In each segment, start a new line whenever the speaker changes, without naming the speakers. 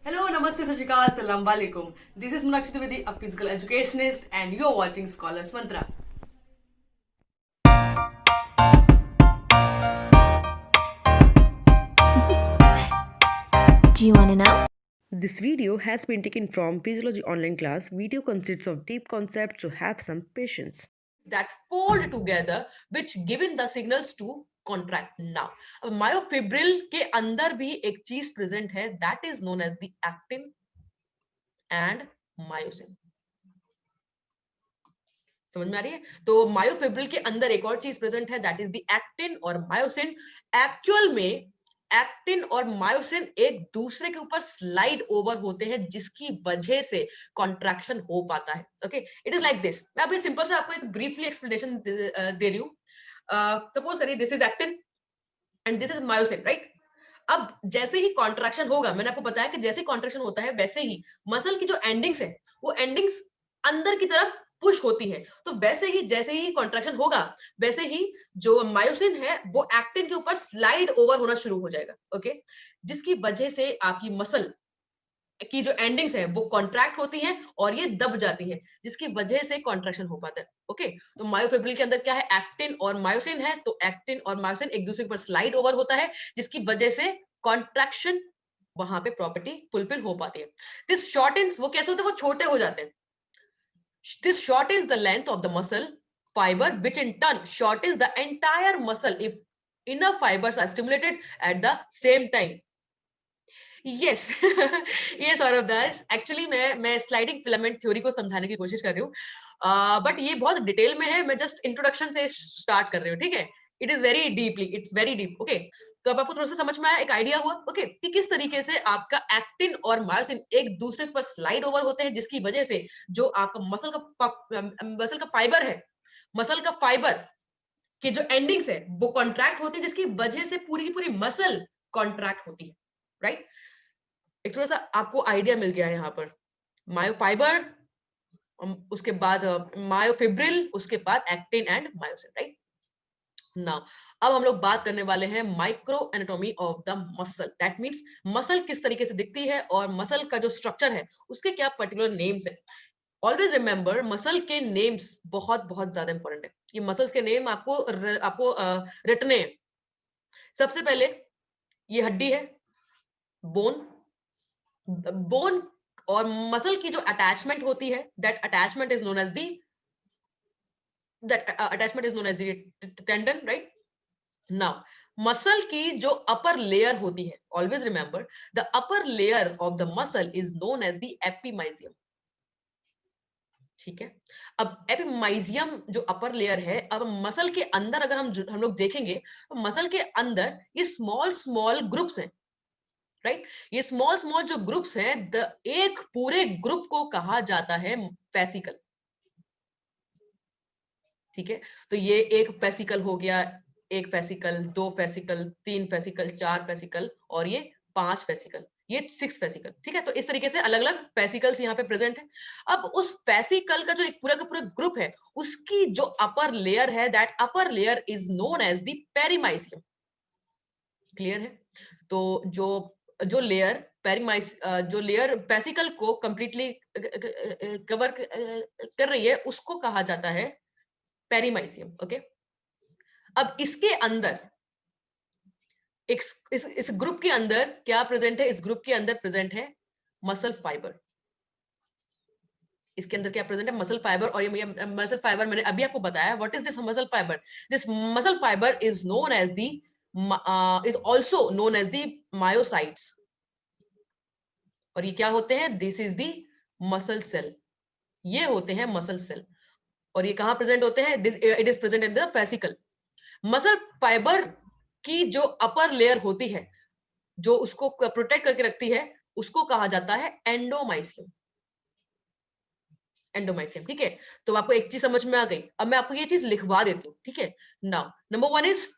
Hello, Namaste, Sat Shri Akal, Assalamu Alaikum. This is Meenakshi Trivedi, a physical educationist, and you're watching Scholars Mantra.
Do you want to know?
This video has been taken from Physiology Online class. Video consists of deep concepts, so have some patience. That fold together, which given the signals to contract. Now, myofibril के अंदर भी एक चीज present है, that is known as the actin and myosin. समझ में आ रही है? तो मायोफिब्रिल के अंदर एक और चीज प्रेजेंट है, दैट इज द एक्टिन और मायोसिन. एक्चुअल में एक्टिन और मायोसिन एक दूसरे के ऊपर स्लाइड ओवर होते हैं, जिसकी वजह से कॉन्ट्रैक्शन हो पाता है. Okay, it is like this. मैं अभी सिंपल से आपको एक ब्रीफली एक्सप्लेनेशन दे रही हूँ. सपोज करिए this is actin and this is myosin, right? अब जैसे ही कॉन्ट्रैक्शन होगा, मैंने आपको बताया कि जैसे कॉन्ट्रैक्शन होता है वैसे ही मसल की जो एंडिंग्स है वो एंडिंग्स अंदर की तरफ पुश होती है. तो वैसे ही जैसे ही कॉन्ट्रैक्शन होगा वैसे ही जो मायोसिन है वो एक्टिन के ऊपर स्लाइड ओवर होना शुरू हो जाएगा. ओके, जिसकी वजह से आपकी मसल की जो एंडिंग्स है वो कॉन्ट्रैक्ट होती हैं और ये दब जाती है, जिसकी वजह से कॉन्ट्रैक्शन हो पाता है. ओके, तो मायोफिब्रिल के अंदर क्या है, एक्टिन और मायोसिन है. तो एक्टिन और मायोसिन एक दूसरे पर स्लाइड ओवर होता है, जिसकी वजह से कॉन्ट्रैक्शन वहां पे प्रॉपर्टी फुलफिल हो पाती है. दिस शॉर्टन्स, वो कैसे होते हैं, वो छोटे हो जाते हैं. This shortens the length of the muscle fiber, which in turn shortens the entire muscle if enough fibers are stimulated at the same time. Yes ये सौरभ दास, एक्चुअली मैं स्लाइडिंग फिलामेंट थ्योरी को समझाने की कोशिश कर रही हूँ, बट ये बहुत डिटेल में है. मैं जस्ट इंट्रोडक्शन से स्टार्ट कर रही हूँ, ठीक है? It is very deeply, it's very deep. Okay, तो अब आपको थोड़ा सा समझ में आया, एक आइडिया हुआ. ओके, कि किस तरीके से आपका एक्टिन और मायोसिन एक दूसरे पर स्लाइड ओवर होते हैं, जिसकी वजह से जो आपका मसल का फाइबर है, मसल का फाइबर की जो एंडिंग्स है वो कॉन्ट्रैक्ट होती है, जिसकी वजह से पूरी की पूरी मसल कॉन्ट्रैक्ट होती है, राइट? एक थोड़ा सा आपको आइडिया मिल गया है यहाँ पर. मायोफाइबर, उसके बाद मायोफिब्रिल, उसके बाद actin and myosin, right? Now अब हम लोग बात करने वाले हैं micro anatomy of the muscle. That means muscle किस तरीके से दिखती है और मसल का जो स्ट्रक्चर है उसके क्या पर्टिकुलर नेम्स है. ऑलवेज रिमेंबर, मसल के नेम्स बहुत बहुत ज्यादा इंपॉर्टेंट है. ये मसल्स के नेम आपको रटने हैं. सबसे पहले ये हड्डी है, बोन. बोन और मसल की जो अटैचमेंट होती है, that attachment is known as the tendon, right? Now muscle की जो अपर लेयर होती है, always remember, the upper layer of the muscle is known as the epimysium. ठीक है, अब एपिमाइजियम जो अपर लेयर है, अब मसल के अंदर अगर हम लोग देखेंगे तो मसल के अंदर ये स्मॉल स्मॉल ग्रुप्स हैं, राइट? ये स्मॉल स्मॉल जो ग्रुप्स हैं, एक पूरे ग्रुप को कहा जाता है फेसिकल. ठीक है, तो ये एक फेसिकल हो गया, एक फेसिकल, दो फेसिकल, तीन फेसिकल, चार फेसिकल और ये पांच फेसिकल, ये सिक्स फेसिकल. ठीक है, तो इस तरीके से अलग अलग फेसिकल्स यहाँ पे प्रेजेंट है. अब उस फेसिकल का जो एक पूरा का पूरा ग्रुप है, उसकी जो अपर लेयर है, that upper layer is known as the perimysium. Clear है? तो जो जो लेयर जो लेयर पेसिकल को कंप्लीटली कवर कर रही है, उसको कहा जाता है पेरीमाइसियम. ओके, अब इसके अंदर इस ग्रुप के अंदर क्या प्रेजेंट है? इस ग्रुप के अंदर प्रेजेंट है मसल फाइबर. इसके अंदर क्या प्रेजेंट है? Muscle fibre. और ये मसल फाइबर मैंने अभी आपको बताया. What is this muscle fibre? This muscle fibre is known as the is also known as the myocytes. और ये क्या होते हैं? This is the muscle cell. ये होते हैं मसल सेल. और ये कहां प्रेजेंट होते हैं? This it is present in the fascicle. Muscle fibre की जो अपर लेयर होती है, जो उसको प्रोटेक्ट करके रखती है, उसको कहा जाता है एंडोमाइसियम. एंडोमाइसियम, ठीक है? तो आपको एक चीज समझ में आ गई. अब मैं आपको ये चीज लिखवा देती हूँ, ठीक है? Now number one is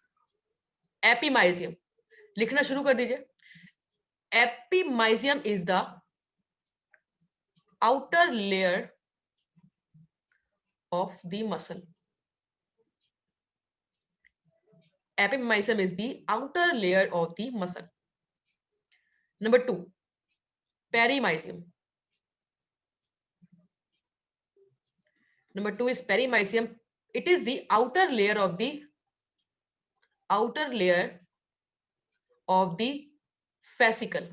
epimysium. लिखना शुरू कर दीजिए. Epimysium is the outer layer of the muscle. Epimysium is the outer layer of the muscle. Number two, perimysium. Number 2 is perimysium. It is the outer layer of the fascicle.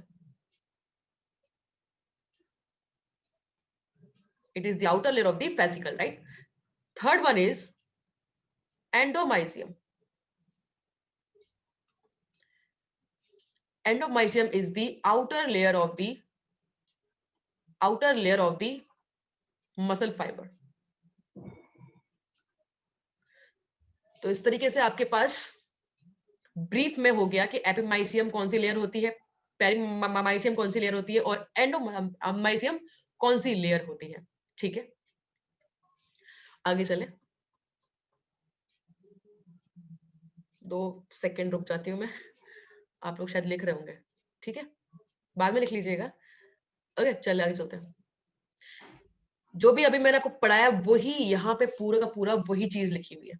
It is the outer layer of the fascicle, right? Third one is endomysium. Endomysium is the outer layer of the muscle fiber. तो इस तरीके से आपके पास brief में हो गया कि epimysium कौन सी लेयर होती है, पेरीमाइसियम कौन सी लेयर होती है और एंडोमाइसियम कौन सी लेयर होती है. ठीक है, आगे चले. 2 सेकंड रुक जाती हूँ मैं, आप लोग शायद लिख रहे होंगे. ठीक है, बाद में लिख लीजिएगा. ओके, चलिए आगे चलते हैं. जो भी अभी मैंने आपको पढ़ाया वही यहाँ पे पूरा का पूरा वही चीज लिखी हुई है.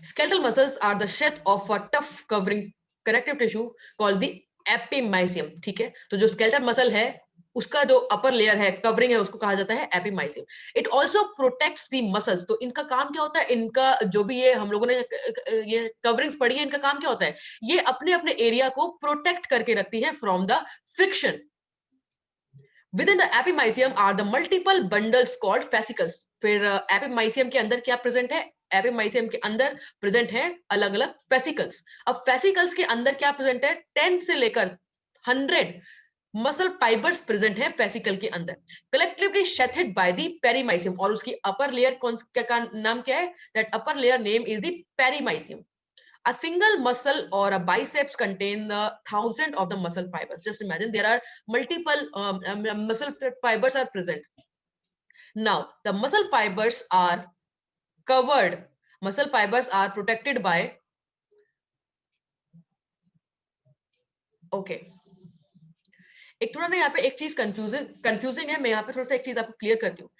Skeletal muscles are the sheath of a tough covering connective tissue called the epimysium. ठीक है, तो जो skeletal muscle है उसका जो अपर लेयर है, कवरिंग है, उसको कहा जाता है epimysium. It also protects the muscles. तो इनका काम क्या होता है, इनका जो भी ये हम लोगों ने ये कवरिंग्स पढ़ी है, इनका काम क्या होता है, ये अपने अपने एरिया को प्रोटेक्ट करके रखती है from the friction. Within the epimysium are the multiple bundles called fascicles. फिर एपिमाइसियम के अंदर क्या प्रेजेंट है, एपिमाइसियम के अंदर प्रेजेंट है अलग अलग फेसिकल्स. अब फेसिकल्स के अंदर क्या प्रेजेंट है, 10 से लेकर 100 मसल फाइबर्स प्रेजेंट है फेसिकल के अंदर, कलेक्टिवली शेथेड बाय द पेरीमाइसियम. और उसकी अपर लेयर कौन का नाम क्या है, that upper layer name is the perimysium. A single muscle or a biceps contain thousands of the muscle fibers. Just imagine there are multiple muscle fibers are present. Now the muscle fibers are covered. Muscle fibers are protected by. Okay. एक थोड़ा ना यहाँ पे एक चीज confusing है, मैं यहाँ पे थोड़ा सा एक चीज आपको क्लियर करती हूँ.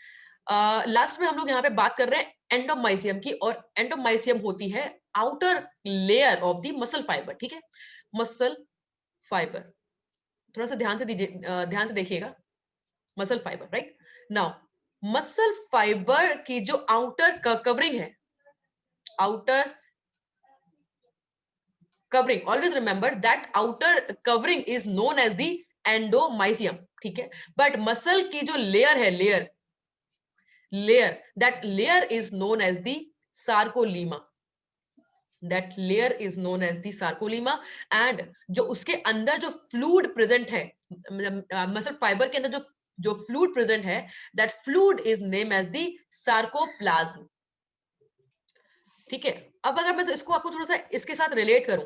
लास्ट में हम लोग यहाँ पे बात कर रहे हैं एंडोमाइसियम की, और एंडोमाइसियम होती है outer layer of the muscle fibre. ठीक है, मसल फाइबर, थोड़ा सा ध्यान से देखिएगा. Muscle fibre, right. Now muscle fibre की जो आउटर कवरिंग है, outer covering, always remember that outer covering is known as the endomysium. ठीक है, but muscle की जो layer है, layer that layer is known as the sarcolemma. That layer is known as the sarcolemma. And जो उसके अंदर जो fluid present है, मसल फाइबर के अंदर जो fluid present है, that fluid is named as the sarcoplasm. ठीक है, अब अगर मैं तो इसको आपको थोड़ा सा इसके साथ रिलेट करूं,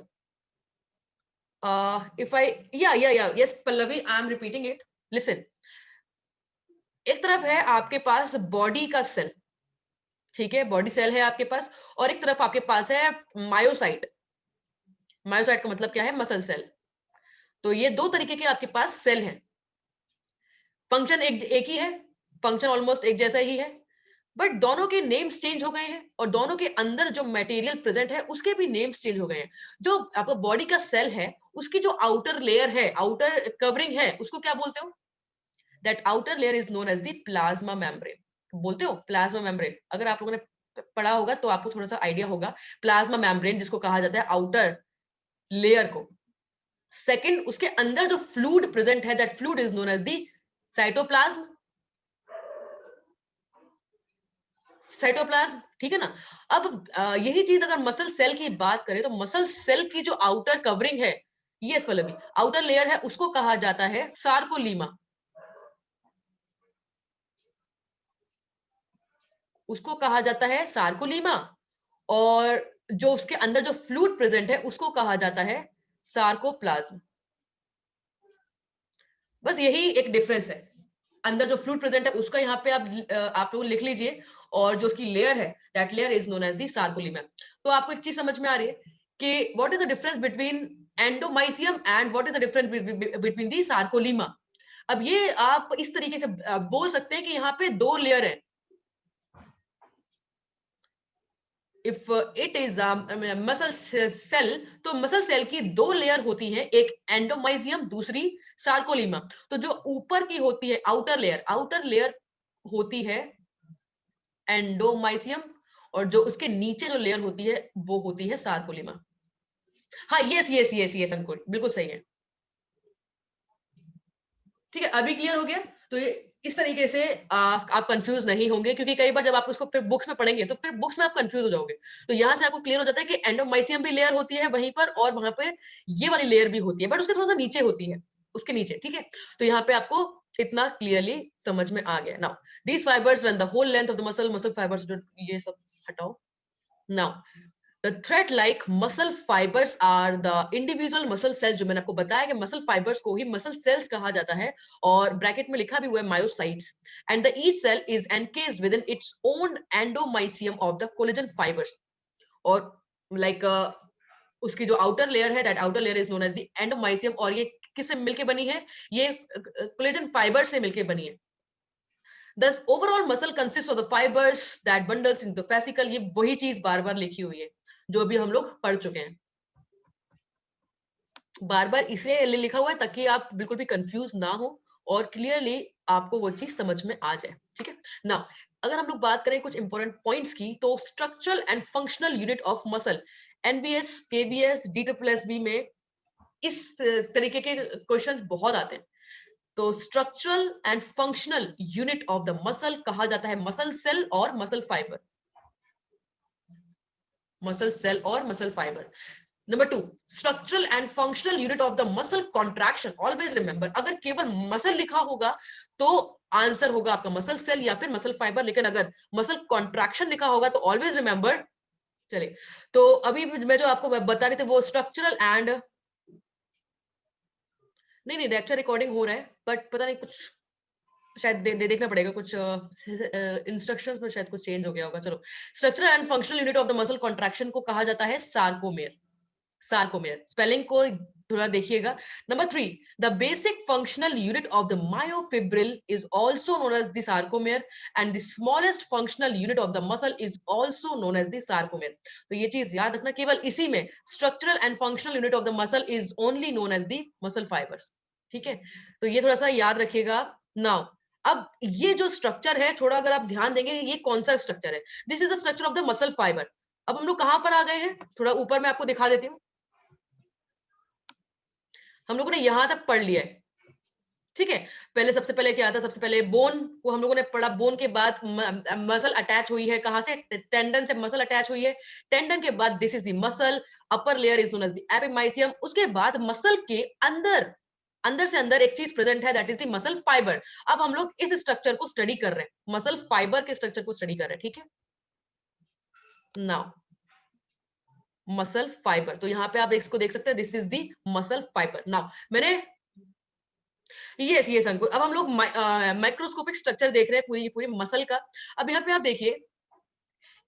if I yes Pallavi, I am repeating it. Listen, एक तरफ है आपके पास बॉडी का सेल, ठीक है, बॉडी सेल है आपके पास, और एक तरफ आपके पास है मायोसाइट. मायोसाइट का मतलब क्या है, मसल सेल. तो ये दो तरीके के आपके पास सेल हैं. फंक्शन एक ही है, फंक्शन ऑलमोस्ट एक जैसा ही है, बट दोनों के नेम्स चेंज हो गए हैं, और दोनों के अंदर जो मटेरियल प्रेजेंट है उसके भी नेम्स चेंज हो गए हैं. जो आपका बॉडी का सेल है उसकी जो आउटर लेयर है, आउटर कवरिंग है, उसको क्या बोलते हो, that outer layer is known as the plasma membrane. बोलते हो प्लाज्मा मेम्ब्रेन. अगर आप लोगों ने पढ़ा होगा तो आपको थोड़ा सा आइडिया होगा. प्लाज्मा मेम्ब्रेन जिसको कहा जाता है आउटर लेयर को. सेकंड, उसके अंदर जो फ्लूइड प्रेजेंट है, that fluid is known as the cytoplasm. Cytoplasm, ठीक है ना. अब यही चीज अगर मसल सेल की बात करें तो मसल सेल की जो आउटर कवरिंग है, यस पल्लवी, आउटर लेयर है, उसको कहा जाता है सार्कोलीमा. उसको कहा जाता है सार्कोलीमा. और जो उसके अंदर जो फ्लूइड प्रेजेंट है उसको कहा जाता है सार्कोप्लाज्म. बस यही एक डिफरेंस है. अंदर जो फ्लूइड प्रेजेंट है उसका यहाँ पे आप लोग लिख लीजिए, और जो उसकी लेयर है, that layer is known as the sarcolemma. तो आपको एक चीज समझ में आ रही है कि what is the difference between endomysium and what is the difference between the सार्कोलीमा. अब ये आप इस तरीके से बोल सकते हैं कि यहाँ पे दो लेयर है. If it is muscle cell, तो मसल सेल की दो लेयर होती हैं, एक एंडोमाइजियम, दूसरी सार्कोलीमा। तो जो ऊपर की होती है आउटर लेयर होती है एंडोमाइसियम, और जो उसके नीचे जो लेयर होती है वो होती है सार्कोलीमा। हाँ, यस यस यस यस अंकुर, बिल्कुल सही है। ठीक है, अभी क्लियर हो गया। तो ये इस तरीके से आप कंफ्यूज नहीं होंगे, क्योंकि कई बार जब आप उसको फिर बुक्स में पढ़ेंगे तो फिर बुक्स में आप कंफ्यूज हो जाओगे। तो यहाँ से आपको क्लियर हो जाता है कि एंडोमाइसियम भी लेयर होती है वहीं पर, और वहां पे ये वाली लेयर भी होती है, बट उसके थोड़ा सा नीचे होती है, उसके नीचे। ठीक है, तो यहाँ पे आपको इतना क्लियरली समझ में आ गया। Now these fibres run the whole length of the muscle fibres, जो ये सब हटाओ। Now the thread like muscle fibers are the individual muscle cells, जो मैंने आपको बताया कि muscle fibers को ही muscle cells कहा जाता है, और ब्रैकेट में लिखा भी हुआ है myocytes, and the each cell is encased within its own endomysium of the collagen fibers, और like उसकी जो outer layer है, that outer layer is known as the endomysium, और ये किससे मिलके बनी है? ये collagen fiber से मिलके बनी है। Thus overall muscle consists of the fibers that bundles into fascicle, ये वही चीज बार बार लिखी हुई है जो भी हम लोग पढ़ चुके हैं। बार बार इसलिए लिखा हुआ है ताकि आप बिल्कुल भी कंफ्यूज ना हो और क्लियरली आपको वो चीज समझ में आ जाए। ठीक है ना, अगर हम लोग बात करें कुछ इंपॉर्टेंट पॉइंट्स की, तो structural and functional unit of muscle, NBS KBS DSSB में इस तरीके के क्वेश्चंस बहुत आते हैं। तो structural and functional unit of the muscle कहा जाता है मसल सेल और मसल फाइबर, मसल सेल और muscle fibre. Number 2, structural and functional unit of the muscle contraction. Always remember, अगर केवल मसल लिखा होगा तो आंसर होगा आपका मसल सेल या फिर मसल फाइबर, लेकिन अगर मसल कॉन्ट्रैक्शन लिखा होगा तो ऑलवेज रिमेंबर। चलिए, तो अभी मैं जो आपको बता रही थी वो स्ट्रक्चरल एंड, नहीं नहीं लेक्चर रिकॉर्डिंग हो रहा है, बट पता नहीं कुछ शायद देखना पड़ेगा, कुछ इंस्ट्रक्शंस में शायद कुछ चेंज हो गया होगा। चलो, structural and functional unit of the muscle contraction को कहा जाता है सार्कोमेर। सार्कोमेर स्पेलिंग को थोड़ा देखिएगा। Number 3, the basic functional unit of the myofibril is also known as the sarcomere, and the smallest functional unit of the muscle is also known as the sarcomere. तो ये चीज याद रखना, केवल इसी में structural and functional unit of the muscle is only known as the muscle fibres. ठीक है, तो ये थोड़ा सा याद रखिएगा। नाउ अब ये जो स्ट्रक्चर है, थोड़ा अगर आप ध्यान देंगे ये कौन सा स्ट्रक्चर है, this is the structure of the muscle fibre. अब हम लोग कहां पर आ गए हैं, थोड़ा ऊपर मैं आपको दिखा देती हूँ। हम लोगों ने यहां तक पढ़ लिया है। ठीक है, पहले सबसे पहले क्या था, सबसे पहले बोन को हम लोगों ने पढ़ा, बोन के बाद मसल अटैच हुई है, कहां से, टेंडन से मसल अटैच हुई है, टेंडन के बाद this is the muscle, upper layer is known as the epimysium. उसके बाद मसल के अंदर, अंदर से अंदर एक चीज प्रेजेंट है, that is the muscle fibre. अब हम लोग इस स्ट्रक्चर को स्टडी कर रहे हैं, मसल फाइबर के स्ट्रक्चर को स्टडी कर रहे हैं। ठीक है, नाउ मसल फाइबर, तो यहाँ पे आप इसको देख सकते हैं, this is the muscle fibre. Now मैंने, यस यस अंकुर, अब हम लोग माइक्रोस्कोपिक स्ट्रक्चर देख रहे हैं पूरी पूरी मसल का। अब यहाँ पे आप देखिए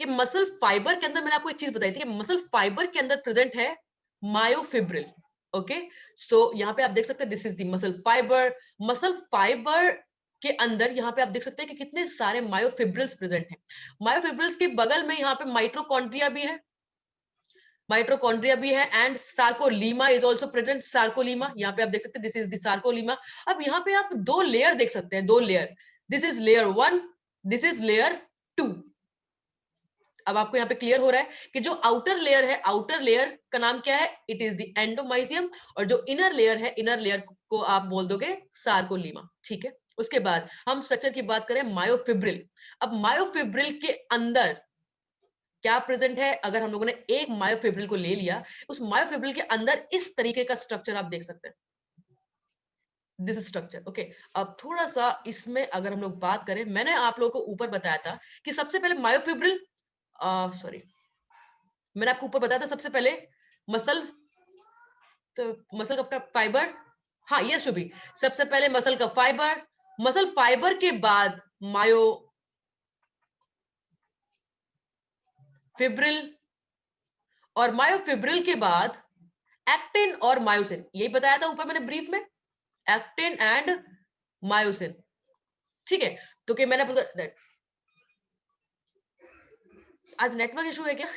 कि मसल फाइबर के अंदर, मैंने आपको एक चीज बताई थी कि मसल फाइबर के अंदर प्रेजेंट है मायोफिब्रिल। ओके, सो यहाँ पे आप देख सकते हैं, this is the muscle fibre. Muscle fibre के अंदर यहाँ पे आप देख सकते हैं कि कितने सारे मायोफिब्रिल्स प्रेजेंट हैं। मायोफिब्रिल्स के बगल में यहाँ पे माइट्रोकॉन्ड्रिया भी है, माइट्रोकॉन्ड्रिया भी है, एंड सार्कोलीमा इज आल्सो प्रेजेंट, सार्कोलीमा यहाँ पे आप देख सकते हैं, दिस इज द सार्कोलीमा। अब यहाँ पे आप दो लेयर देख सकते हैं, दो layer, this is layer 1, this is layer 2। अब आपको यहाँ पे क्लियर हो रहा है कि जो आउटर लेयर है, आउटर लेयर का नाम क्या है, इट इज द एंडोमाइजियम, और जो इनर लेयर है, इनर लेयर को आप बोल दोगे सार्कोलीमा। ठीक है, उसके बाद हम स्ट्रक्चर की बात करें मायोफिब्रिल। अब मायोफिब्रिल के अंदर क्या प्रेजेंट है, अगर हम लोगों ने एक मायोफिब्रिल को ले लिया, उस मायोफिब्रिल के अंदर इस तरीके का स्ट्रक्चर आप देख सकते हैं, दिस स्ट्रक्चर। ओके, अब थोड़ा सा इसमें अगर हम लोग बात करें, मैंने आप लोगों को ऊपर बताया था कि सबसे पहले मायोफिब्रिल, सॉरी, मैंने आपको ऊपर बताया था सबसे पहले मसल, तो मसल का फाइबर, हाँ ये शुभी, सबसे पहले मसल का फाइबर, मसल फाइबर के बाद मायोफिब्रिल, और मायोफिब्रिल के बाद एक्टिन और मायोसिन, यही बताया था ऊपर मैंने ब्रीफ में, एक्टिन एंड मायोसिन। ठीक है, तो कि मैंने आज नेटवर्क इशू है क्या?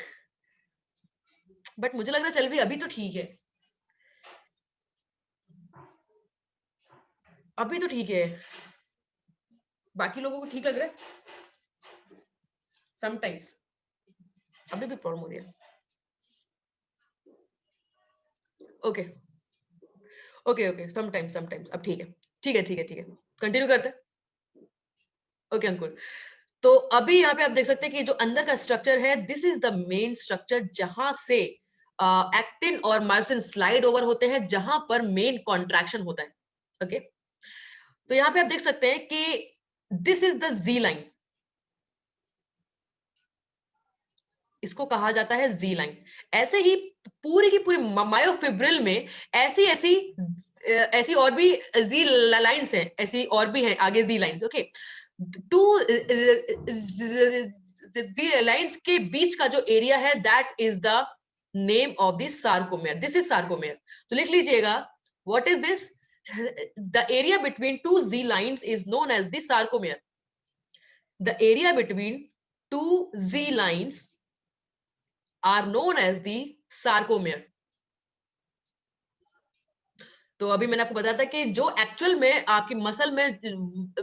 बट मुझे लग रहा है चल भी अभी तो ठीक है, अभी तो ठीक है। बाकी लोगों को ठीक लग रहा है? समटाइम्स अभी भी प्रॉब्लम हो रही है। Okay okay okay, sometimes sometimes अब ठीक है, ठीक है ठीक है ठीक है, कंटिन्यू करते हैं। ओके अंकुर, तो अभी यहाँ पे आप देख सकते हैं कि जो अंदर का स्ट्रक्चर है, this is the main structure जहां से एक्टिन और मायोसिन स्लाइड ओवर होते हैं, जहां पर मेन कॉन्ट्रैक्शन होता है। ओके तो यहाँ पे आप देख सकते हैं कि this is the G line, इसको कहा जाता है जी लाइन। ऐसे ही पूरी की पूरी मायोफिब्रिल में ऐसी ऐसी ऐसी और भी जी लाइंस हैं, ऐसी और भी हैं आगे Z lines. Okay, two Z lines के बीच का जो एरिया है, that is the name of this sarcomere, this is sarcomere. तो लिख लीजिएगा, what is this? The area between two Z lines is known as the sarcomere. The area between two Z lines are known as the sarcomere। तो अभी मैंने आपको बताया था कि जो एक्चुअल में आपकी मसल में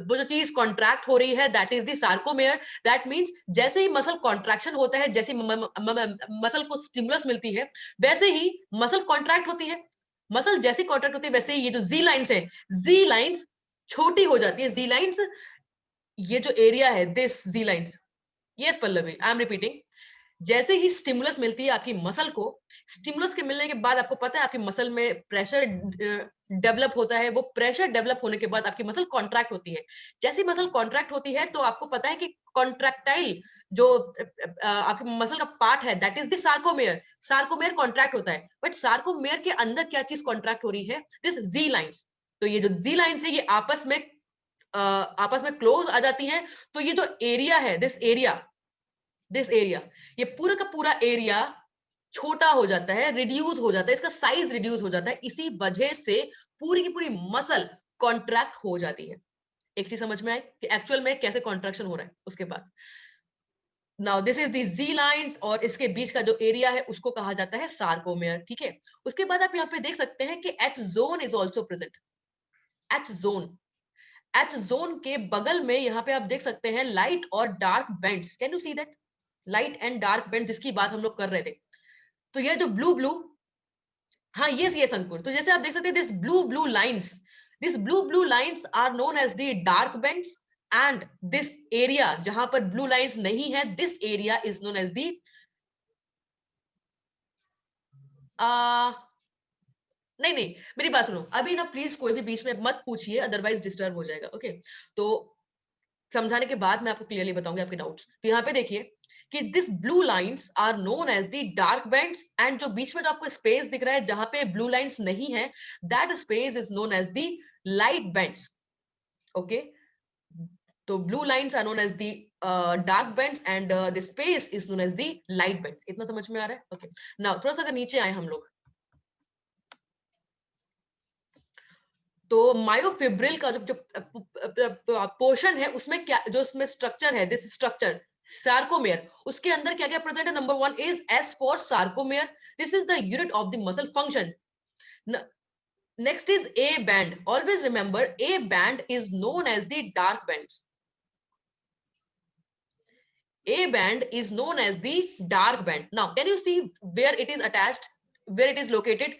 वो जो चीज कॉन्ट्रैक्ट हो रही है, that is the sarcomere. That means जैसे ही मसल कॉन्ट्रैक्शन होता है, जैसे मसल को स्टिमुलस मिलती है, वैसे ही मसल कॉन्ट्रैक्ट होती है। मसल जैसे कॉन्ट्रैक्ट होती है, वैसे ही ये जो जी लाइंस है, जी लाइंस छोटी हो जाती है। जी लाइंस, ये जो एरिया है, this G lines, yes Pallavi, I am repeating, जैसे ही स्टिमुलस मिलती है आपकी मसल को, स्टिमुलस के मिलने के बाद आपको पता है आपकी मसल में प्रेशर डेवलप होता है। वो प्रेशर डेवलप होने के बाद आपकी मसल कॉन्ट्रैक्ट होती है। जैसी मसल कॉन्ट्रैक्ट होती है, तो आपको पता है कि कॉन्ट्रैक्टाइल जो आपकी मसल का पार्ट है, that is the sarcomere. Sarcomere contract होता है, बट सार्कोमेयर के अंदर क्या चीज कॉन्ट्रैक्ट हो रही है? This G lines. तो ये जो जी लाइंस है, ये आपस में क्लोज आ जाती हैं। तो ये जो एरिया है, दिस एरिया, ये पूरा का पूरा एरिया छोटा हो जाता है, रिड्यूस हो जाता है, इसका साइज रिड्यूस हो जाता है। इसी वजह से पूरी की पूरी मसल कॉन्ट्रैक्ट हो जाती है। एक चीज समझ में आई कि एक्चुअल में कैसे कॉन्ट्रैक्शन हो रहा है। उसके बाद now this is the Z lines, और इसके बीच का जो एरिया है उसको कहा जाता है सार्कोमेयर। ठीक है, उसके बाद आप यहाँ पे देख सकते हैं कि H zone is also present. H zone, H zone के बगल में यहाँ पे आप देख सकते हैं लाइट और dark bands. Can you see that? Light and dark band, जिसकी बात हम लोग कर रहे थे। तो ये जो ब्लू ब्लू, हाँ यस यस अंकुर, तो जैसे आप देख सकते हैं this blue blue lines, this blue blue lines are known as the dark bands, and this area जहां पर ब्लू लाइंस नहीं है, this area is known as the नहीं नहीं, मेरी बात सुनो अभी ना, प्लीज कोई भी बीच में मत पूछिए, अदरवाइज डिस्टर्ब हो जाएगा। ओके, तो समझाने के बाद मैं आपको क्लियरली बताऊंगी आपके डाउट्स। तो यहाँ पे देखिए कि this blue lines are known as the dark bands, and जो बीच में जो आपको स्पेस दिख रहा है जहां पे ब्लू लाइंस नहीं है, that space is known as the light bands. Okay, तो blue lines are known as the dark bands, and the space is known as the light bands. इतना समझ में आ रहा है? ओके, नाउ थोड़ा सा अगर नीचे आए हम लोग, तो मायोफिब्रिल का जो पोर्शन है, उसमें क्या, जो उसमें स्ट्रक्चर है, दिस स्ट्रक्चर सार्कोमेयर, उसके अंदर क्या क्या प्रेजेंट है? Number one is S for sarcomere, this is the unit of the muscle function. Next is A band, always remember A band is known as the dark band. A band is known as the dark band. Now can you see where it is attached, where it is located?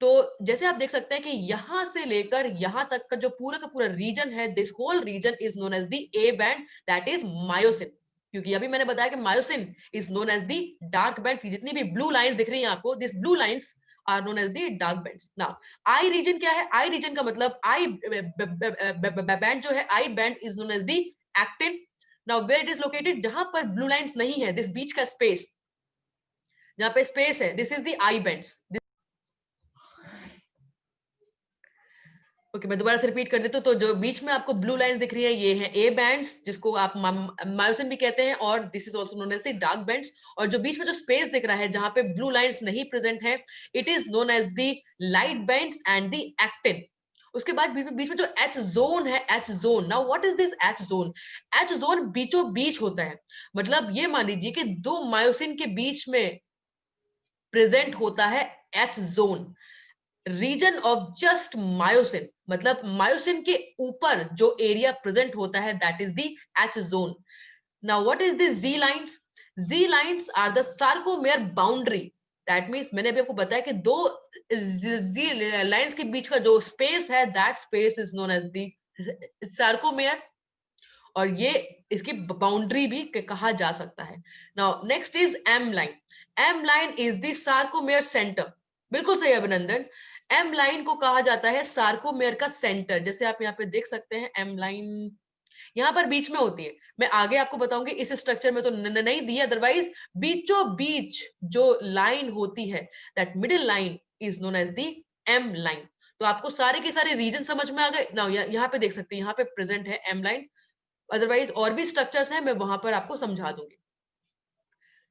तो जैसे आप देख सकते हैं कि यहां से लेकर यहां तक का जो पूरा पूरा रीजन है, this whole region is known as the A band, that is myosin. क्योंकि अभी मैंने बताया कि myosin is known as the dark band. जितनी भी ब्लू लाइंस दिख रही हैं आपको, this blue lines are known as the dark bands. Now I region क्या है? आई रीजन का मतलब आई बैंड जो है, I band is known as the actin. Now where it is located, जहां पर ब्लू लाइंस नहीं है, दिस बीच का स्पेस, जहां पे स्पेस है, this is the I bands. Okay, मैं दोबारा से रिपीट कर देती हूँ। तो जो बीच में आपको ब्लू लाइंस दिख रही है, ये है ए बैंड्स, जिसको आप मायोसिन भी कहते हैं, और this is also known as the dark bands. और जो बीच में जो स्पेस दिख रहा है, जहां पे ब्लू लाइंस नहीं प्रेजेंट है, it is known as the light bands and the actin. उसके बाद बीच में जो एच जोन है, H zone, now what is this H zone? H zone बीचों बीच होता है, मतलब ये मान लीजिए कि दो मायोसिन के बीच में प्रेजेंट होता है H zone, region of just myosin, मतलब मायोसिन के ऊपर जो एरिया प्रेजेंट होता है that is the H zone. Now what is the Z lines? Z lines are the sarcomere boundary. That means मैंने अभी आपको बताया कि दो जी लाइंस के बीच का जो स्पेस है that space is known as the sarcomere, और ये इसकी बाउंड्री भी कहा जा सकता है. Now next is M line. M line is the sarcomere centre. बिल्कुल सही अभिनंदन. एम लाइन को कहा जाता है सार्कोमेयर का सेंटर. जैसे आप यहाँ पे देख सकते हैं एम लाइन यहाँ पर बीच में होती है. मैं आगे आपको बताऊंगी, इस स्ट्रक्चर में तो नहीं दी, अदरवाइज बीचों बीच जो लाइन होती है that middle line is known as the M line. तो आपको सारे के सारे रीजन समझ में आ गए ना. यहाँ पे देख सकते हैं, यहाँ पे प्रेजेंट है एम लाइन, अदरवाइज और भी स्ट्रक्चर्स हैं, मैं वहां पर आपको समझा दूंगी.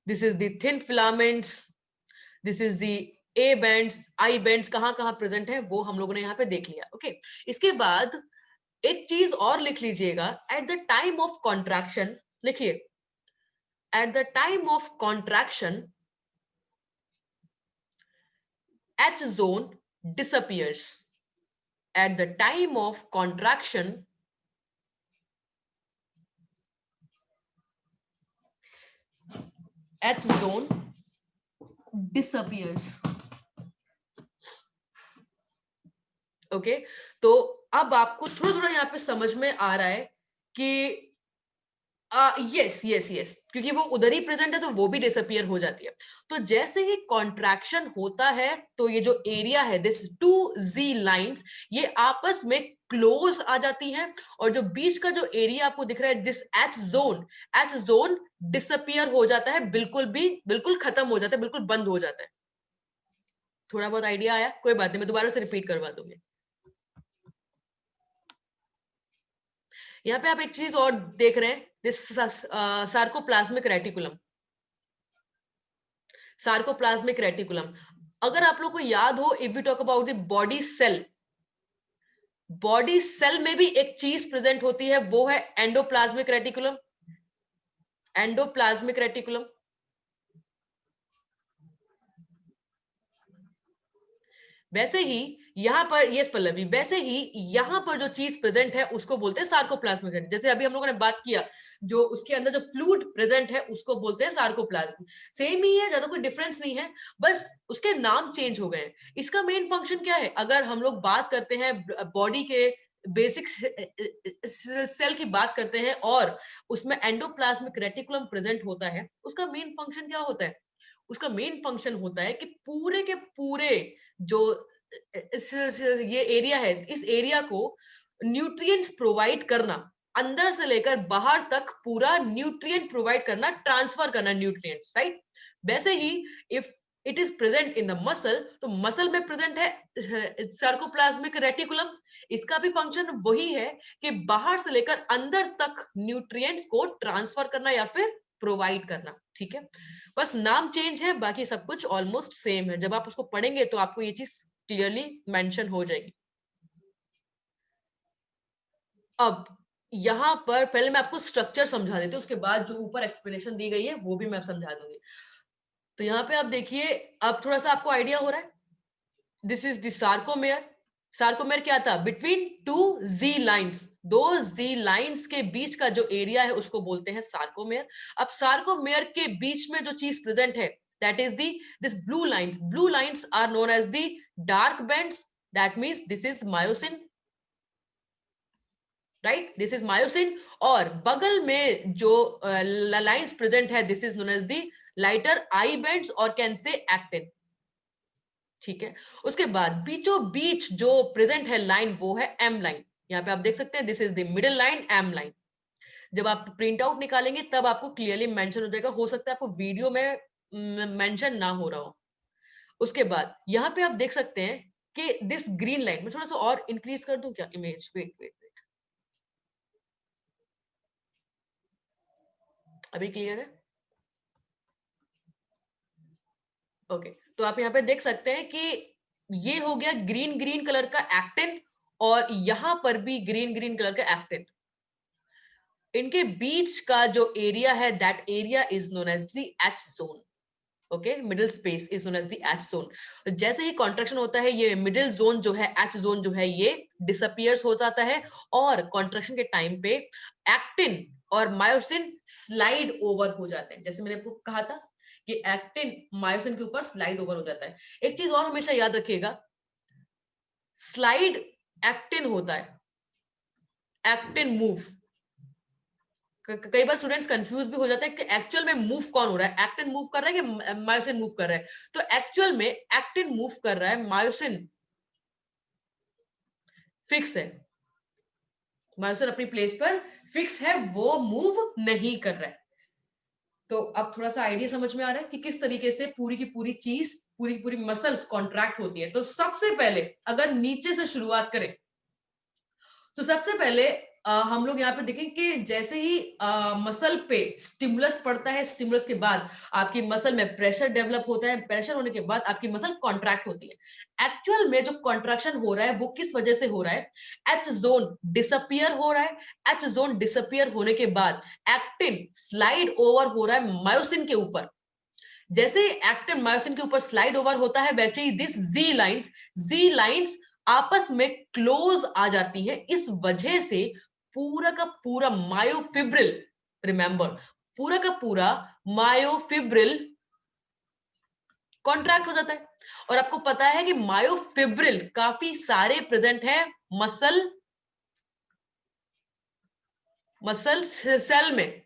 This is the thin filaments, this is the A bands, I bands कहाँ कहाँ प्रेजेंट है वो हम लोगों ने यहाँ पे देख लिया. ओके, इसके बाद एक चीज और लिख लीजिएगा, at the time of contraction. लिखिए, at the time of contraction H zone disappears. At the time of contraction H zone disappears. Okay, तो अब आपको थोड़ा थोड़ा यहाँ पे समझ में आ रहा है कि यस यस यस, क्योंकि वो उधर ही प्रेजेंट है तो वो भी डिसअपियर हो जाती है. तो जैसे ही कॉन्ट्रैक्शन होता है तो ये जो एरिया है दिस टू जी लाइंस ये आपस में क्लोज आ जाती हैं, और जो बीच का जो एरिया आपको दिख रहा है दिस एच जोन डिसअपियर हो जाता है, बिल्कुल खत्म हो जाता है, बिल्कुल बंद हो जाता है. थोड़ा बहुत आइडिया आया? कोई बात नहीं, मैं दोबारा से रिपीट करवा दूंगी. यहाँ पे आप एक चीज और देख रहे हैं, this sarcoplasmic reticulum. Sarcoplasmic reticulum, अगर आप लोग को याद हो, if we talk about the body cell में भी एक चीज प्रेजेंट होती है, वो है एंडोप्लाज्मिक रेटिकुलम. एंडोप्लाज्मिक रेटिकुलम, वैसे ही यहाँ पर, यस पल्लवी, वैसे ही यहाँ पर जो चीज प्रेजेंट है उसको बोलते हैं सार्कोप्लाज्मिक रेटिकुलम. जैसे अभी हम लोगों ने बात किया, जो उसके अंदर जो फ्लूइड प्रेजेंट है उसको बोलते हैं सार्कोप्लाज्म. सेम ही है, ज्यादा कोई डिफरेंस नहीं है, बस उसके नाम चेंज हो गए हैं. इसका मेन फंक्शन क्या है? अगर हम लोग बात करते हैं बॉडी के बेसिक सेल की बात करते हैं और उसमें एंडोप्लाज्मिक रेटिकुलम प्रेजेंट होता है, उसका मेन फंक्शन क्या होता है? उसका मेन फंक्शन होता है कि पूरे के पूरे जो ये एरिया है, इस एरिया को न्यूट्रिएंट्स प्रोवाइड करना, अंदर से लेकर बाहर तक पूरा न्यूट्रिएंट प्रोवाइड करना, ट्रांसफर करना न्यूट्रिएंट्स, राइट? वैसे ही if it is present in the muscle, तो मसल में प्रेजेंट है सार्कोप्लाज्मिक रेटिकुलम. इसका भी फंक्शन वही है कि बाहर से लेकर अंदर तक न्यूट्रिएंट्स को ट्रांसफर करना या फिर प्रोवाइड करना. ठीक है, बस नाम चेंज है, बाकी सब कुछ ऑलमोस्ट सेम है. जब आप उसको पढ़ेंगे तो आपको ये चीज क्लियरली मेंशन हो जाएगी. अब यहां पर पहले मैं आपको स्ट्रक्चर समझा देती हूँ, उसके बाद जो ऊपर एक्सप्लेनेशन दी गई है वो भी मैं समझा दूंगी. तो यहाँ पे आप देखिए, अब थोड़ा सा आपको आइडिया हो रहा है. This is the sarcomere. Sarcomere क्या था? बिटवीन टू जी लाइंस, दो जी लाइंस के बीच का जो एरिया है उसको बोलते हैं सार्कोमेयर. अब सार्कोमेयर के बीच में जो चीज प्रेजेंट है that is the this blue lines. Blue lines are known as the dark bands. That means this is myosin, right? This is myosin. और बगल में जो लाइंस प्रेजेंट है this is known as the lighter I bands और can say actin. ठीक है, उसके बाद बीचों बीच जो प्रेजेंट है लाइन वो है एम लाइन. यहाँ पे आप देख सकते हैं this is the middle line, M line. जब आप प्रिंट आउट निकालेंगे तब आपको क्लियरली मेंशन हो जाएगा. हो सकता है आपको वीडियो में मेंशन ना हो रहा हो. उसके बाद यहाँ पे आप देख सकते हैं कि दिस ग्रीन लाइन, मैं थोड़ा सा और इंक्रीज कर दूं क्या इमेज? वेट वेट वेट, अभी क्लियर है? ओके, तो आप यहाँ पे देख सकते हैं कि ये हो गया ग्रीन ग्रीन कलर का एक्टिन, और यहां पर भी ग्रीन ग्रीन कलर का एक्टिन। इनके बीच का जो एरिया है that area is known as the H zone. Okay, middle space is known as the H zone. जैसे ही कॉन्ट्रैक्शन होता है ये मिडिल जोन जो है, एच जोन जो है, ये डिसअपियर्स हो जाता है और कॉन्ट्रैक्शन के टाइम पे एक्टिन और मायोसिन स्लाइड ओवर हो जाते हैं। जैसे मैंने आपको कहा था कि एक्टिन मायोसिन के ऊपर स्लाइड ओवर हो जाता है। एक चीज और हमेशा याद रखिएगा, स्लाइड एक्टिन होता है, एक्टिन मूव। कई बार स्टूडेंट्स कंफ्यूज भी हो जाते हैं कि एक्चुअल में मूव कौन हो रहा है, एक्टिन मूव कर रहा है कि मायोसिन मूव कर रहा है। तो एक्चुअल में एक्टिन मूव कर रहा है, मायोसिन फिक्स है। मायोसिन अपनी प्लेस पर फिक्स है, वो मूव नहीं कर रहा है। तो अब थोड़ा सा आइडिया समझ में आ रहा है कि किस तरीके से पूरी की पूरी चीज, पूरी की पूरी मसल्स कॉन्ट्रैक्ट होती है। तो सबसे पहले अगर नीचे से शुरुआत करें तो सबसे पहले हम लोग यहाँ पे देखें कि जैसे ही मसल पे स्टिमुलस पड़ता है, स्टिमुलस के बाद आपकी मसल में प्रेशर डेवलप होता है, प्रेशर होने के बाद आपकी मसल कॉन्ट्रैक्ट होती है। एक्चुअल में जो कॉन्ट्रैक्शन हो रहा है वो किस वजह से हो रहा है, एच जोन डिसअपियर हो रहा है। एच जोन डिसअपियर होने के बाद एक्टिन स्लाइड ओवर हो रहा है मायोसिन के ऊपर। जैसे एक्टिन मायोसिन के ऊपर स्लाइड ओवर होता है वैसे ही दिस जी लाइंस आपस में क्लोज आ जाती है। इस वजह से पूरा का पूरा मायोफिब्रिल, रिमेंबर, पूरा का पूरा मायोफिब्रिल कॉन्ट्रैक्ट हो जाता है। और आपको पता है कि मायोफिब्रिल काफी सारे प्रेजेंट है मसल सेल में।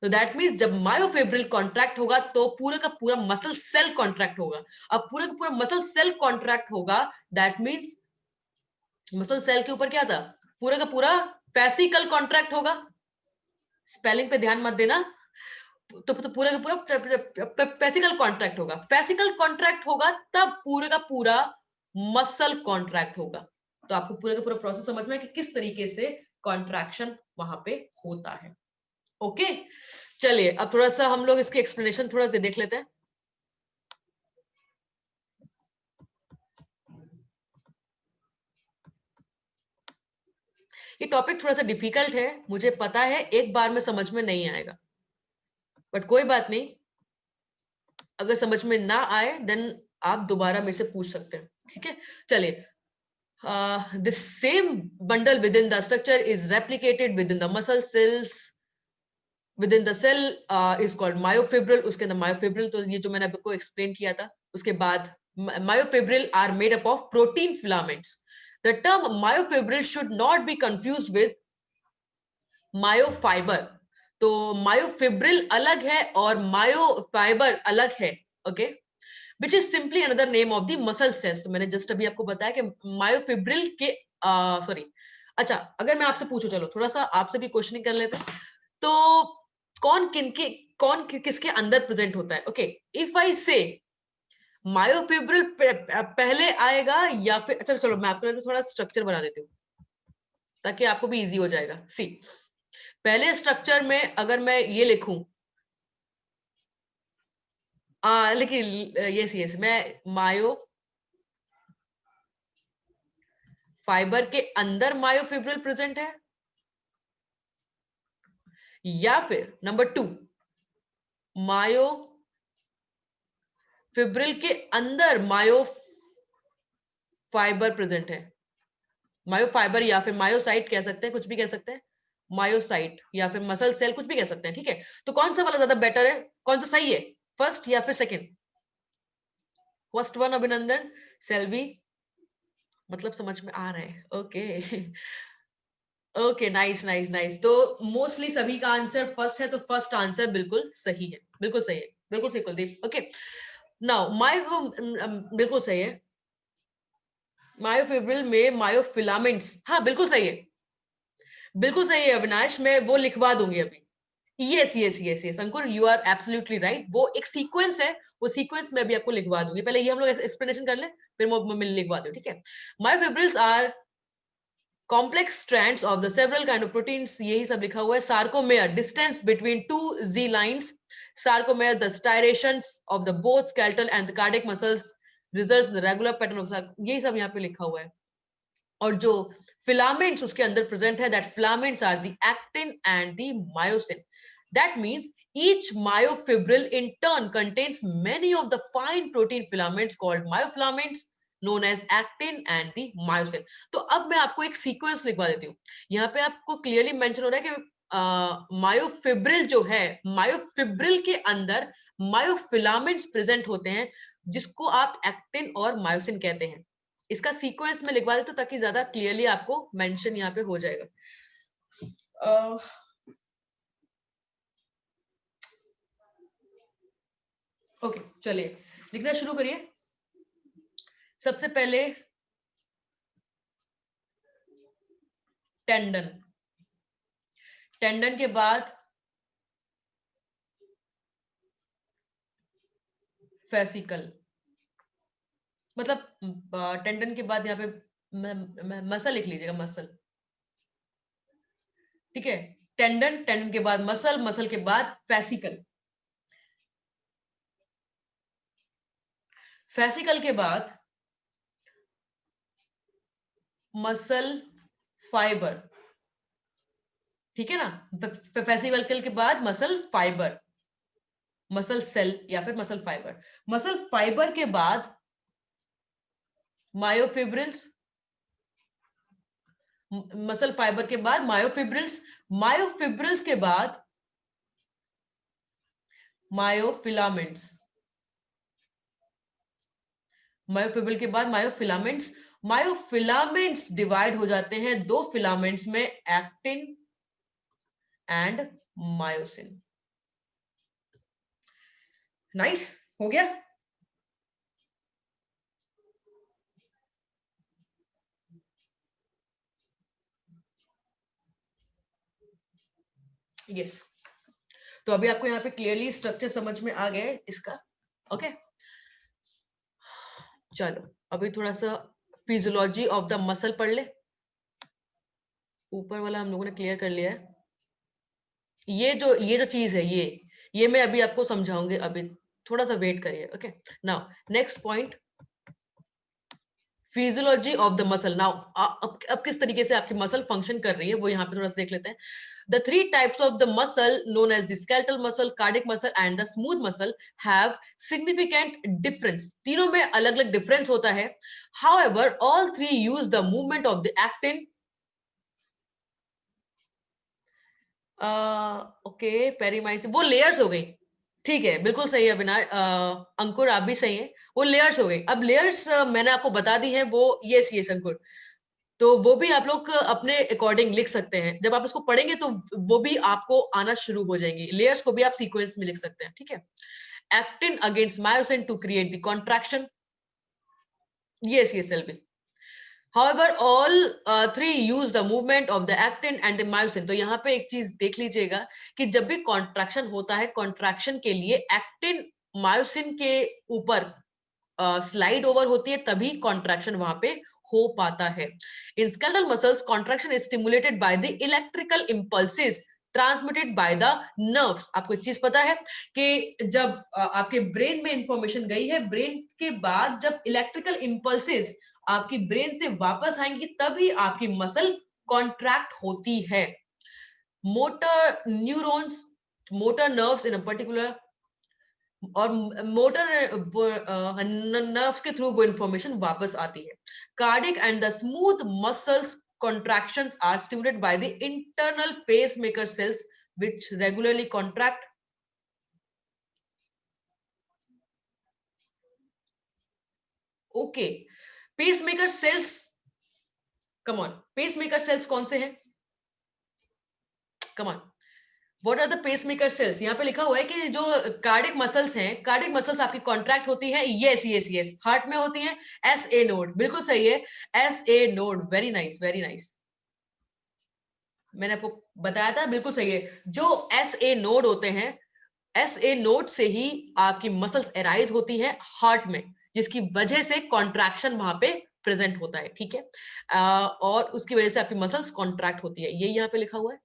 तो दैट मीन्स जब मायोफिब्रिल कॉन्ट्रैक्ट होगा तो पूरा का पूरा मसल सेल कॉन्ट्रैक्ट होगा। अब पूरा का पूरा मसल सेल कॉन्ट्रैक्ट होगा, दैट मीन्स मसल सेल के ऊपर क्या था, पूरा का पूरा फेसिकल कॉन्ट्रैक्ट होगा। स्पेलिंग पे ध्यान मत देना। तो पूरा का पूरा फेसिकल कॉन्ट्रैक्ट होगा। फेसिकल कॉन्ट्रैक्ट होगा तब पूरा का पूरा मसल कॉन्ट्रैक्ट होगा। तो आपको पूरा का पूरा प्रोसेस समझ में है कि किस तरीके से कॉन्ट्रैक्शन वहां पे होता है। ओके, चलिए अब थोड़ा सा हम लोग इसकी एक्सप्लेनेशन थोड़ा सा देख लेते हैं। ये टॉपिक थोड़ा सा डिफिकल्ट है, मुझे पता है, एक बार में समझ में नहीं आएगा, बट कोई बात नहीं। अगर समझ में ना आए देन आप दोबारा मेरे से पूछ सकते हैं, ठीक है। चलिए, the same bundle within the structure is replicated within the muscle cells within the cell is called myofibril। उसके अंदर myofibril, तो ये जो मैंने आपको एक्सप्लेन किया था। उसके बाद myofibril are made up of protein filaments। The term myofibril should not be confused with myofiber। तो myofibril अलग है और myofiber अलग है, okay, which is simply another name of the muscle cells। तो मैंने जस्ट अभी आपको बताया कि myofibril के सॉरी, अच्छा, अगर मैं आपसे पूछूं, चलो थोड़ा सा आपसे भी क्वेश्चनिंग कर लेते हैं। तो कौन किसके अंदर प्रेजेंट होता है? ओके, इफ आई से मायोफिब्रिल पहले आएगा या फिर, अच्छा चलो मैं आपको थोड़ा स्ट्रक्चर बना देती हूँ ताकि आपको भी इजी हो जाएगा। सी, पहले स्ट्रक्चर में अगर मैं ये लिखूं, लेकिन यस यस, मैं मायो फाइबर के अंदर मायोफिब्रिल प्रेजेंट है, या फिर नंबर 2 मायो फिब्रिल के अंदर मायो फाइबर प्रेजेंट है। मायोफाइबर या फिर मायोसाइट कह सकते हैं, कुछ भी कह सकते हैं, मायोसाइट या फिर मसल सेल, कुछ भी कह सकते हैं, ठीक है। तो कौन सा वाला ज्यादा बेटर है, कौन सा सही है, फर्स्ट या फिर सेकंड? फर्स्ट वन, अभिनंदन, सेल्वी, मतलब समझ में आ रहा है, okay. Okay, nice nice nice. तो मोस्टली सभी का आंसर फर्स्ट है, तो फर्स्ट आंसर बिल्कुल सही है, बिल्कुल सही है, बिल्कुल सही कुलदीप। ओके, नाउ मायो बिल्कुल सही है। मायोफिब्रिल में मायोफिलामेंट्स, हाँ बिल्कुल सही है, बिल्कुल सही है अविनाश, मैं वो लिखवा दूंगी अभी। Yes yes yes yes Ankur, you are absolutely right. वो एक सीक्वेंस है, वो सीक्वेंस मैं भी आपको लिखवा दूंगी। पहले ये हम लोग एक्सप्लेनेशन कर ले, फिर मैं लिखवा दूं, ठीक है। Myofibrils are complex strands of the several kind of proteins, यही सब लिखा हुआ है। sarcomere, distance between two Z lines, sarcomere, the striations of the both skeletal and the cardiac muscles results in the regular pattern of यही सब यहाँ पे लिखा हुआ है। और जो फिलामेंट्स उसके अंदर प्रेजेंट है, that filaments are the actin and the myosin. That means each myofibril in turn contains many of the fine protein filaments called myofilaments known as actin and the myosin. तो अब मैं आपको एक sequence लिखवा देती हूँ. यहाँ पे आपको क्लियरली मेंशन हो रहा है कि मायोफिब्रिल जो है, मायोफिब्रिल के अंदर मायोफिलामेंट्स प्रेजेंट होते हैं जिसको आप एक्टिन और मायोसिन कहते हैं. इसका सीक्वेंस में लिखवा देता हूँ ताकि ज्यादा क्लियरली आपको मेंशन यहाँ पे हो जाएगा. ओके, चलिए लिखना शुरू करिए. सबसे पहले टेंडन, टेंडन के बाद फेसिकल, मतलब टेंडन के बाद यहाँ पे मसल लिख लीजिएगा, मसल. ठीक है, टेंडन, टेंडन के बाद मसल, मसल के बाद फेसिकल, फेसिकल के बाद मसल फाइबर. ठीक है ना, फेसिकल के बाद मसल फाइबर, मसल सेल या फिर मसल फाइबर. मसल फाइबर के बाद मायोफिब्रिल्स, मसल फाइबर के बाद मायोफिब्रिल्स, मायोफिब्रिल्स के बाद मायोफिलामेंट्स, मायोफिब्रिल के बाद मायोफिलामेंट्स. मायोफिलामेंट्स डिवाइड हो जाते हैं दो फिलामेंट्स में, एक्टिन एंड मायोसिन. नाइस, हो गया. यस, तो अभी आपको यहाँ पे क्लियरली स्ट्रक्चर समझ में आ गया है इसका. ओके, चलो अभी थोड़ा सा फिजियोलॉजी ऑफ द मसल पढ़ ले. ऊपर वाला हम लोगों ने क्लियर कर लिया है. ये जो चीज है, ये मैं अभी आपको समझाऊंगी. अभी थोड़ा सा वेट करिए. Okay, now next point, physiology of the muscle. Now अब किस तरीके से आपकी मसल फंक्शन कर रही है वो यहाँ पे थोड़ा सा देख लेते हैं. The three types of the muscle known as the skeletal muscle, cardiac muscle and the smooth muscle have significant difference. तीनों में अलग-अलग difference होता है. However, all three use the movement of the actin. Okay, perimysium वो layers हो गई. ठीक है, बिल्कुल सही है विनाय. अंकुर आप भी सही हैं, वो लेयर्स हो गई. अब लेयर्स मैंने आपको बता दी है वो. यस यस अंकुर, तो वो भी आप लोग अपने अकॉर्डिंग लिख सकते हैं. जब आप इसको पढ़ेंगे तो वो भी आपको आना शुरू हो जाएंगी. लेयर्स को भी आप सीक्वेंस में लिख सकते हैं. ठीक है, actin against myosin to create the contraction. Yes yes LB. However, all three use the movement of the actin and the myosin. तो यहाँ पे एक चीज देख लीजिएगा कि जब भी कॉन्ट्रैक्शन होता है, कॉन्ट्रैक्शन के लिए एक्टिन मायोसिन के ऊपर स्लाइड ओवर होती है, तभी कॉन्ट्रैक्शन वहां पे हो पाता है. In skeletal muscles contraction is stimulated by the electrical impulses transmitted by the nerves. आपको एक चीज पता है कि जब आपके ब्रेन में इंफॉर्मेशन गई है, ब्रेन के बाद जब इलेक्ट्रिकल इंपल्सेस आपकी ब्रेन से वापस आएंगी तभी आपकी मसल कॉन्ट्रैक्ट होती है. Motor neurons, motor nerves in a particular, और मोटर नर्व्स के थ्रू वो इंफॉर्मेशन वापस आती है. Cardiac and the smooth muscles contractions are stimulated by the internal pacemaker cells which regularly contract. Okay, pacemaker cells, come on, pacemaker cells कौन से हैं? come on, What are the pacemaker cells? यहाँ पे लिखा हुआ है कि जो कार्डिक मसल्स हैं, कार्डिक मसल्स आपकी कॉन्ट्रैक्ट होती है. यस यस यस, हार्ट में होती है. एस ए नोड, बिल्कुल सही है, S A node. Very nice very nice, मैंने आपको बताया था, बिल्कुल सही है. जो एस ए नोड होते हैं, एस ए नोड से ही आपकी मसल्स एराइज होती है हार्ट में, जिसकी वजह से कॉन्ट्रैक्शन वहां पे प्रेजेंट होता है. ठीक है, और उसकी वजह से आपकी मसल्स कॉन्ट्रैक्ट होती है. ये यहाँ पे लिखा हुआ है.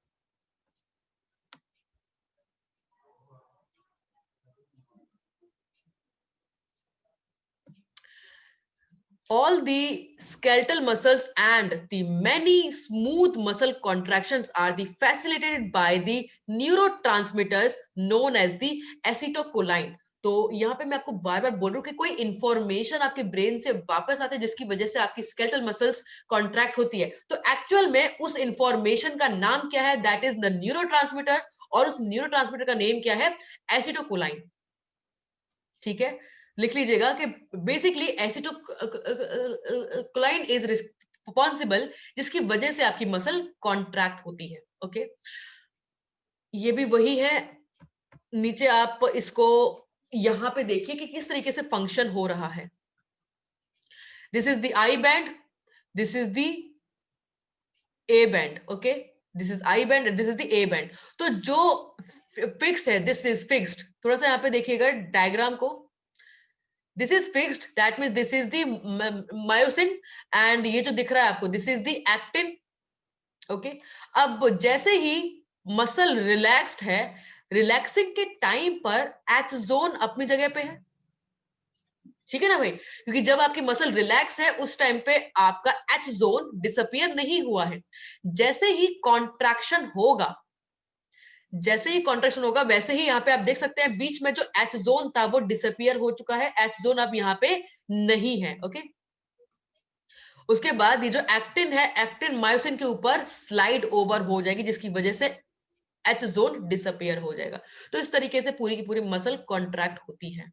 All the skeletal muscles and the many smooth muscle contractions are the facilitated by the neurotransmitters known as the acetylcholine. तो यहाँ पे मैं आपको बार बार बोल रहा हूँ कि कोई इंफॉर्मेशन आपके ब्रेन से वापस आते है जिसकी वजह से आपकी स्केलेटल मसल्स कॉन्ट्रैक्ट होती है, तो एक्चुअल में उस इंफॉर्मेशन का नाम क्या है? दैट इज द न्यूरोट्रांसमीटर, और उस न्यूरोट्रांसमीटर का नेम क्या है? एसिटोकोलाइन। ठीक है, लिख लीजिएगा कि बेसिकली एसिटोकोलाइन इज रिस्पॉन्सिबल, जिसकी वजह से आपकी मसल कॉन्ट्रैक्ट होती है। ओके, ये भी वही है। नीचे आप इसको यहां पे देखिए कि किस तरीके से फंक्शन हो रहा है। This is the I band, this is the A band. Okay, this is I band and this is the A band. तो जो फिक्स है, दिस इज फिक्स्ड। थोड़ा सा यहाँ पे देखिएगा डायग्राम को, this is fixed, that means this is the myosin, and ये जो दिख रहा है आपको, this is the actin. Okay, अब जैसे ही मसल रिलैक्स्ड है, रिलैक्सिंग के टाइम पर एच जोन अपनी जगह पे है। ठीक है ना भाई, क्योंकि जब आपकी मसल रिलैक्स है उस टाइम पे आपका एच जोन डिसअपियर नहीं हुआ है। जैसे ही कॉन्ट्रैक्शन होगा, जैसे ही कॉन्ट्रैक्शन होगा, वैसे ही यहाँ पे आप देख सकते हैं बीच में जो एच जोन था वो डिसअपियर हो चुका है, एच जोन अब यहाँ पे नहीं है। ओके, उसके बाद ये जो एक्टिन है, एक्टिन मायोसिन के ऊपर स्लाइड ओवर हो जाएगी, जिसकी वजह से एच जोन डिसअपियर हो जाएगा। तो इस तरीके से पूरी की पूरी मसल कॉन्ट्रैक्ट होती है।